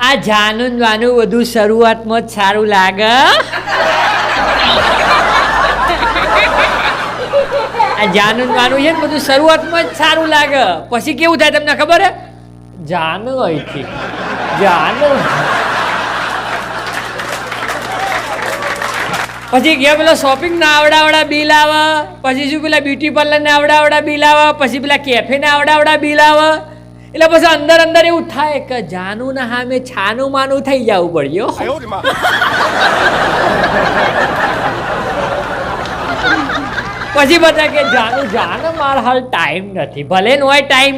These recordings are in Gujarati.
આ જાનું વાનું બધું શરૂઆતમાં જ સારું લાગે. આ જાનું વાનું છે ને બધું શરૂઆતમાં જ સારું લાગે, પછી કેવું થાય તમને ખબર હે? જાનું અહીંથી જાનું, પછી ગયા પેલા શોપિંગ ના આવડા બિલ આવે, પછી શું પેલા બ્યુટી પાર્લર ને આવડા બિલ આવે, પછી પેલા કેફે ને આવડા બિલ આવે. એટલે પછી અંદર એવું થાય કે જાનું ના સામે છાનું માનું થઈ જવું પડ્યો. પછી બધા કે જાનું માર હાલ ટાઈમ નથી, ભલે ન હોય ટાઈમ.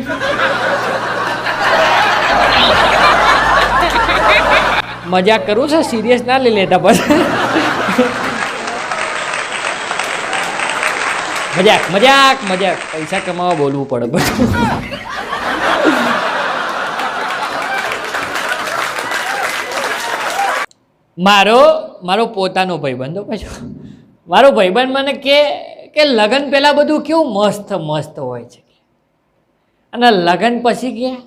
મજાક કરું છે, સિરિયસ ના લઈ લેતા. પછી મજાક પૈસા કમાવા બોલવું પડે બધું. મારો પોતાનો ભાઈબંધ, પછી મારો ભાઈબંધ મને કે લગ્ન પહેલા બધું કેવું મસ્ત હોય છે, અને લગ્ન પછી ગયા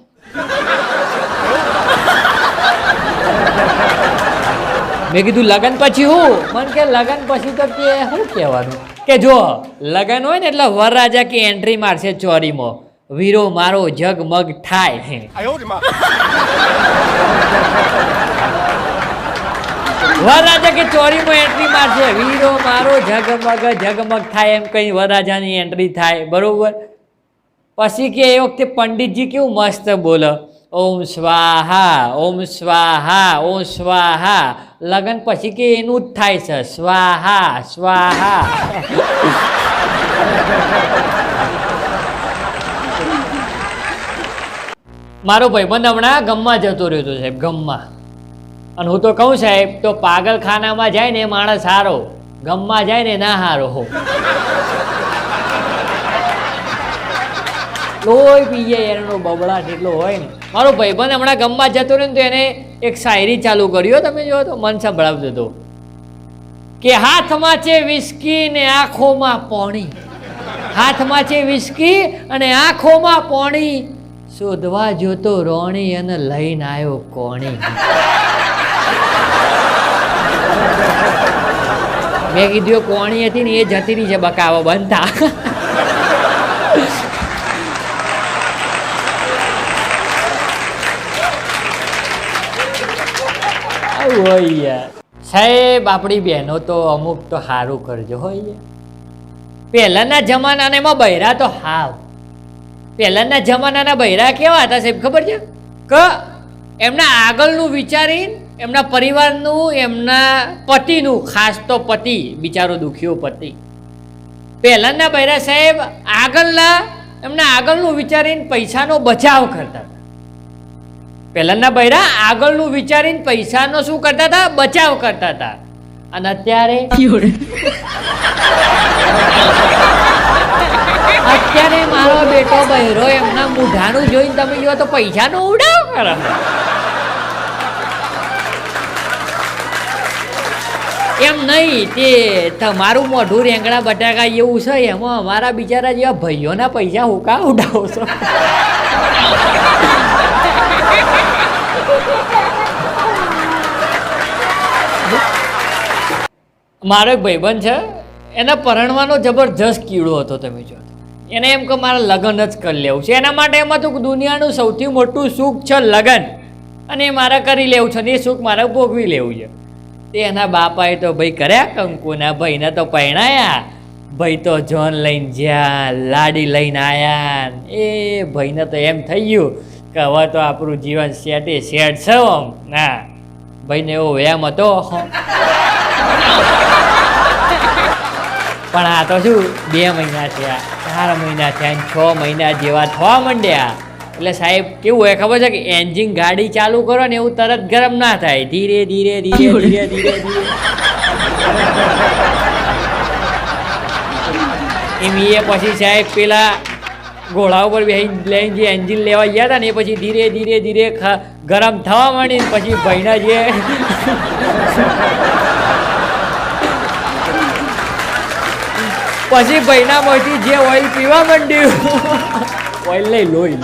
મેં કીધું લગ્ન પછી હું? મને કે લગ્ન પછી તો કે શું કહેવાનું, કે જો લગ્ન હોય ને એટલે વરરાજા કે એન્ટ્રી મારશે ચોરીમાં, વીરો મારો જગમગ થાય. વરરાજા કે ચોરીમાં એન્ટ્રી મારશે, વીરો મારો જગમગ થાય, એમ કઈ વરરાજાની એન્ટ્રી થાય, બરોબર. પછી કે એ વખતે પંડિતજી કેવું મસ્ત બોલે, ઓમ સ્વાહા ઓમ સ્વાહા ઓમ સ્વાહા. લગ્ન પછી કે એનું જ થાય છે, સ્વાહા સ્વાહા. મારો ભાઈબંધ હમણાં ગમમાં જતો રહ્યો હતો સાહેબ, ગમમાં. અને હું તો કહું સાહેબ, તો પાગલખાનામાં જાય ને માણસ હારો, ગમમાં જાય ને ના હારો. લોહી પી જાય એનો બબડાટ એટલો હોય ને. મારો ભાઈબંધ હમણાં ગમમાં જતો રહ્યો ને તો એને એક શાયરી ચાલુ કર્યો, તમે જો તો મન સંભળાવતો હતો કે હાથમાં છે વિસ્કી ને આંખોમાં પાણી, હાથમાં છે વિસ્કી અને આંખોમાં પાણી, શોધવા જોતો રોણી અને લઈને આવ્યો કોણી. મેં કીધું કોણી હતી ને એ જતી રહી છે, બકાવા બનતા. હોય સાહેબ, આપણી બહેનો તો અમુક તો સારું કરજો હોય. પહેલાના જમાનાના એમાં બૈરા તો હાવ, પહેલાના જમાનાના બૈરા કેવા હતા સાહેબ ખબર છે? કે એમના આગળનું વિચારીને એમના પરિવારનું, એમના પતિનું, ખાસ તો પતિ બિચારો દુખ્યો પતિ. પહેલાના બૈરા સાહેબ એમના આગળનું વિચારીને પૈસાનો બચાવ કરતા. પહેલાના બૈરા આગળનું વિચારીને પૈસાનો શું કરતા હતા? બચાવ કરતા હતા. અને અત્યારે મારો બેટો બૈરો એમના મૂઢાનું જોઈને તમે જો તો પૈસાનો ઉડાવ કરે. એમ નહીં, તે તમારું મોઢું રેંગણા બટાકા એવું છે, એમાં અમારા બિચારા જેવા ભાઈઓના પૈસા હુકા ઉડાવો છો. મારો એક ભાઈબંધ છે, એના પરણવાનો જબરજસ્ત કીડો હતો. તમે જો એને એમ કે મારે લગ્ન જ કરી લેવું છે, એના માટે એમાં તો દુનિયાનું સૌથી મોટું સુખ છે લગ્ન, અને એ મારે કરી લેવું છે, અને એ સુખ મારે ભોગવી લેવું છે. તે એના બાપાએ તો ભાઈ કર્યા કંકુના, ભાઈને તો પરણાયા, ભાઈ તો જોન લઈને જ્યાં લાડી લઈને આવ્યા. એ ભાઈને તો એમ થઈ ગયું કે હવે તો આપણું જીવન સેટ છે આમ. ના, ભાઈને એવો વ્યાયામ હતો. પણ આ તો શું 2 મહિના થયા, 4 મહિના થયા, 6 મહિના જેવા થવા માંડ્યા. એટલે સાહેબ કેવું હોય ખબર છે કે એન્જિન ગાડી ચાલુ કરો ને એવું તરત ગરમ ના થાય, ધીરે ધીરે એમ. એ પછી સાહેબ પેલા ઘોડા ઉપર લઈને જે એન્જિન લેવા ગયા હતા ને એ પછી ધીરે ધીરે ગરમ થવા માંડી. પછી ભાઈના જે પછી ભાઈના મોંથી જે ઓઇલ પીવા માંડ્યું, ઓઇલ નહીં લોહી.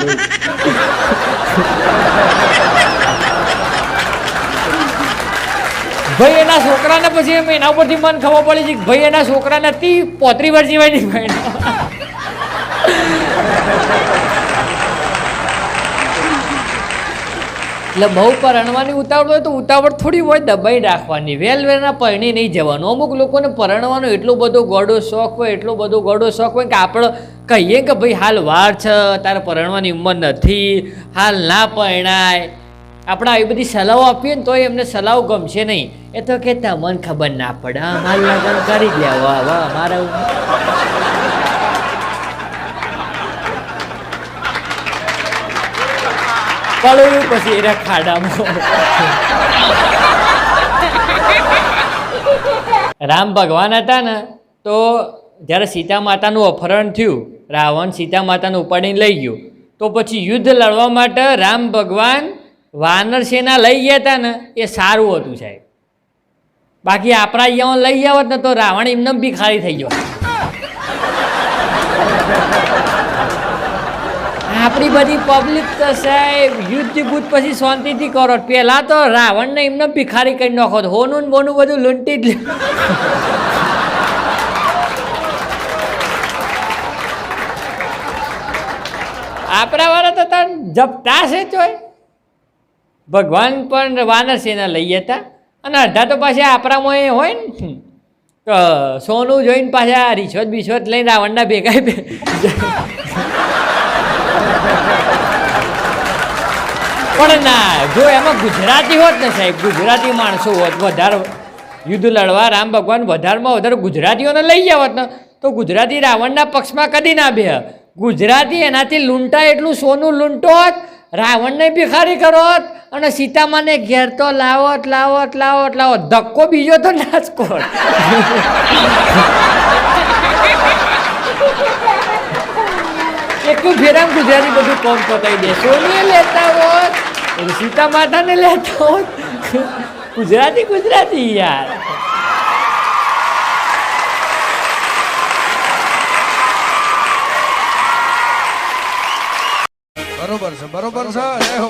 ભાઈ એના છોકરાને પછી એમ એના ઉપરથી મને ખબર પડી છે કે ભાઈ એના છોકરા નથી 35 વર્ષ જેવા નહીં ભાઈ એટલે બહુ પરણવાની ઉતાવળ હોય તો ઉતાવળ થોડી હોય દબાઈ રાખવાની વેલના પરણી નહીં જવાનું અમુક લોકોને પરણવાનો એટલો બધો ગોડો શોખ હોય એટલો બધો ગોડો શોખ હોય કે આપણે કહીએ કે ભાઈ હાલ વાર છે તારે પરણવાની ઉંમર નથી હાલ ના પરણાય આપણે આવી બધી સલાહો આપીએ ને તો એમને સલાહ ગમશે નહીં એ તો કે તમને ખબર ના પડે હાલ લગ્ન કરી જ લેવા વાહ મારા પડ્યું પછી એના ખાડામાં રામ ભગવાન હતા ને તો જ્યારે સીતા માતાનું અપહરણ થયું રાવણ સીતા માતાને ઉપાડીને લઈ ગયો તો પછી યુદ્ધ લડવા માટે રામ ભગવાન વાનર સેના લઈ ગયા હતા ને એ સારું હતું સાહેબ બાકી આપણા અહીંયા લઈ આવત ને તો રાવણ એમને ભિખારી થઈ ગયો આપણી બધી પબ્લિક તો સાહેબ યુદ્ધ બુદ્ધ પછી શાંતિથી કરો પહેલાં તો રાવણને એમને ભિખારી કરી નાખો હોનું ને બોનું બધું લૂંટી જ લે આપણા વાળા તો તાર જપટા છે ચોય ભગવાન પણ વાનર સેના લઈ હતા અને અડધા તો પાછા આપણામાં એ હોય ને સોનું જોઈને પાછા રિશ્વત બિશ્વત લઈને રાવણના ભેગા પણ ના જો એમાં ગુજરાતી હોત ને સાહેબ ગુજરાતી માણસો હોત વધારે યુદ્ધ લડવા રામ ભગવાન વધારેમાં વધારે ગુજરાતીઓને લઈ આવત ને તો ગુજરાતી રાવણના પક્ષમાં કદી ના બે ગુજરાતી એનાથી લૂંટા એટલું સોનું લૂંટોત રાવણને ભિખારી કરોત અને સીતામાને ઘેર તો લાવત લાવત લાવત લાવત ધક્કો બીજો તો ના જ કોટ એટલું ફેરામ ગુજરાતી બધું કોમ પતાવી દે સોનીએ લેતા હોત સીતા માતાને લેતા હોત ગુજરાતી ગુજરાતી યાર બરોબર છે જય હો